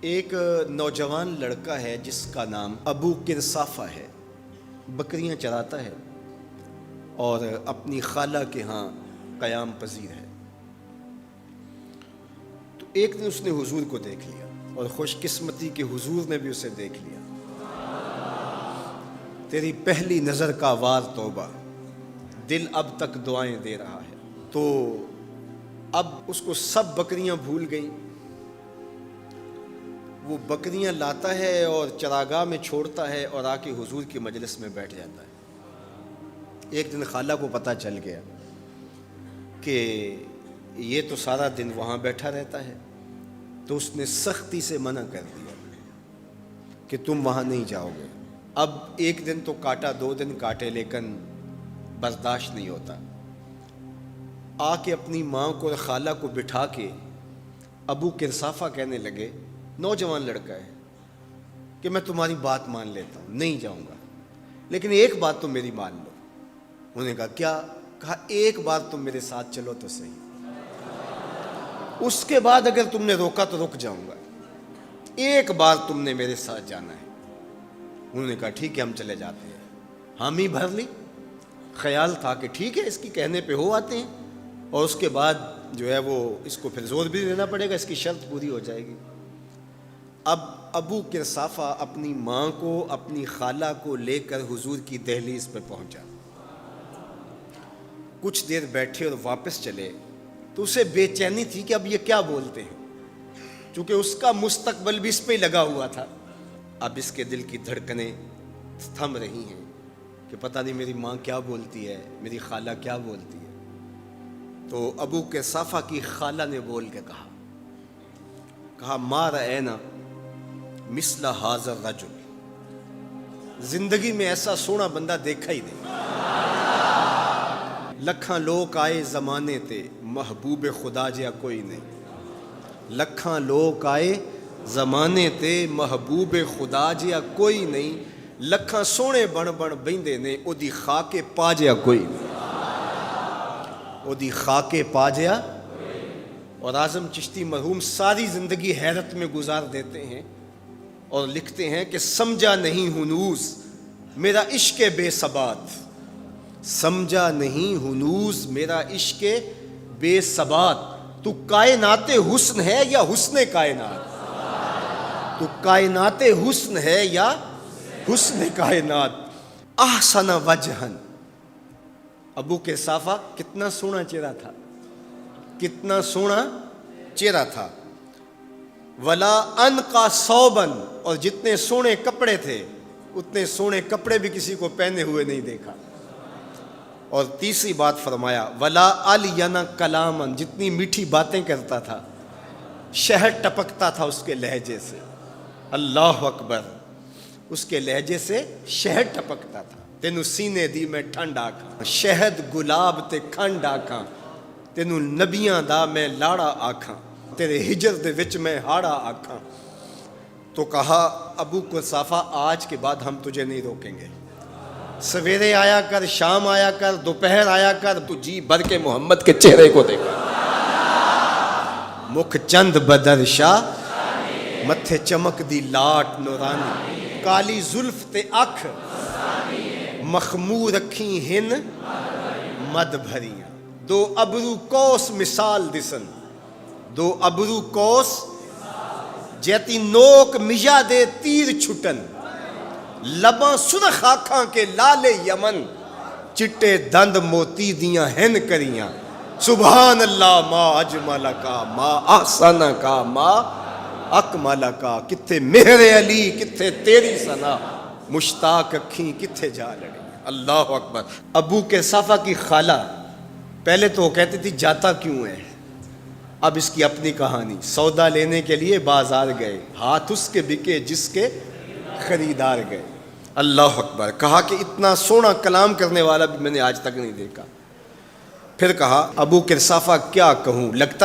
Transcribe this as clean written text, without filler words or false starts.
ایک نوجوان لڑکا ہے جس کا نام ابو کرصافہ ہے، بکریاں چراتا ہے اور اپنی خالہ کے ہاں قیام پذیر ہے۔ تو ایک دن اس نے حضور کو دیکھ لیا اور خوش قسمتی کے حضور نے بھی اسے دیکھ لیا۔ تیری پہلی نظر کا وار توبہ، دل اب تک دعائیں دے رہا ہے۔ تو اب اس کو سب بکریاں بھول گئیں، وہ بکریاں لاتا ہے اور چراگاہ میں چھوڑتا ہے اور آ کے حضور کی مجلس میں بیٹھ جاتا ہے۔ ایک دن خالہ کو پتہ چل گیا کہ یہ تو سارا دن وہاں بیٹھا رہتا ہے، تو اس نے سختی سے منع کر دیا کہ تم وہاں نہیں جاؤ گے۔ اب ایک دن تو کاٹا، 2 دن کاٹے، لیکن برداشت نہیں ہوتا۔ آ کے اپنی ماں کو اور خالہ کو بٹھا کے ابو کرصافہ کہنے لگے، نوجوان لڑکا ہے، کہ میں تمہاری بات مان لیتا ہوں، نہیں جاؤں گا، لیکن ایک بات تو میری مان لو۔ انہوں نے کہا کیا؟ کہا ایک بار تم میرے ساتھ چلو تو صحیح، اس کے بعد اگر تم نے روکا تو رک جاؤں گا، ایک بار تم نے میرے ساتھ جانا ہے۔ انہوں نے کہا ٹھیک ہے، ہم چلے جاتے ہیں۔ حامی بھر لی، خیال تھا کہ ٹھیک ہے اس کی کہنے پہ ہو آتے ہیں، اور اس کے بعد جو ہے وہ اس کو پھر زور بھی دینا پڑے گا، اس کی شرط پوری ہو جائے گی۔ اب ابو کرصافہ اپنی ماں کو، اپنی خالہ کو لے کر حضور کی دہلیز پہ پہنچا۔ کچھ دیر بیٹھے اور واپس چلے تو اسے بے چینی تھی کہ اب یہ کیا بولتے ہیں، چونکہ اس کا مستقبل بھی اس پہ لگا ہوا تھا۔ اب اس کے دل کی دھڑکنیں تھم رہی ہیں کہ پتہ نہیں میری ماں کیا بولتی ہے، میری خالہ کیا بولتی ہے۔ تو ابو کرصافہ کی خالہ نے بول کے کہا ما رأینا مثل ھذا الرجل، زندگی میں ایسا سونا بندہ دیکھا ہی نہیں۔ لکھاں لوگ آئے زمانے تے، محبوب خدا جیا کوئی نہیں۔ لکھاں لوگ آئے زمانے تے، محبوب خدا جیا کوئی نہیں۔ لکھاں سونے بن بیندے نے، او دی خاکے پا جیا کوئی نہیں، او دی خاکے پا جیا۔ اور اعظم چشتی مرحوم ساری زندگی حیرت میں گزار دیتے ہیں اور لکھتے ہیں کہ سمجھا نہیں ہنوز میرا عشق بے ثبات، سمجھا نہیں ہنوز میرا عشق بے ثبات۔ تو کائنات حسن ہے یا حسن کائنات؟ تو کائنات حسن ہے یا حسن کائنات؟ احسن وجہن، ابو کرصافہ کتنا سونا چہرہ تھا، کتنا سونا چہرہ تھا۔ ولا انقا ثوبن، اور جتنے سونے کپڑے تھے اتنے سونے کپڑے بھی کسی کو پہنے ہوئے نہیں دیکھا۔ اور تیسری بات فرمایا ولا الین کلامن، جتنی میٹھی باتیں کرتا تھا، شہد ٹپکتا تھا اس کے لہجے سے۔ اللہ اکبر، اس کے لہجے سے شہد ٹپکتا تھا۔ تینو سینے دی میں ٹھنڈ آکھاں، شہد گلاب تے کھنڈ آکھاں، تینو نبیاں دا میں لاڑا آکھاں، تیرے ہجر دے وچ میں ہاڑا آکھاں۔ تو کہا ابو کرصافہ آج کے بعد ہم تجھے نہیں روکیں گے، سویرے آیا کر، شام آیا کر، دوپہر آیا کر، تو جی بھر کے محمد کے چہرے کو دیکھا۔ مکھ چند بدر شاہ، متھے چمک دی لاٹ نورانی، کالی زلف تے اکھ، مخمور رکھی ہن مد بھریاں، دو ابرو کوس مثال دسن، دو ابرو کوس جیتی نوک مجا دے تیر چھٹن، لباں سرخ آنکھاں کے لالے یمن، چٹے دند موتی دیاں ہن کریاں۔ سبحان اللہ ما اجمل کا، ما احسن کا، ما اکمل کا۔ کتھے مہر علی، کتھے تیری ثنا، مشتاق اکھیں کتھے جا لڑی۔ اللہ اکبر۔ ابو کرصافہ کی خالہ پہلے تو وہ کہتی تھی جاتا کیوں ہے، اب اس کی اپنی کہانی۔ سودا لینے کے لیے بازار گئے، ہاتھ اس کے بکے جس کے خریدار گئے۔ اللہ اکبر۔ کہا کہ اتنا سونا کلام کرنے والا بھی میں نے آج تک نہیں دیکھا۔ پھر کہا ابو کرصافہ کیا کہوں، لگتا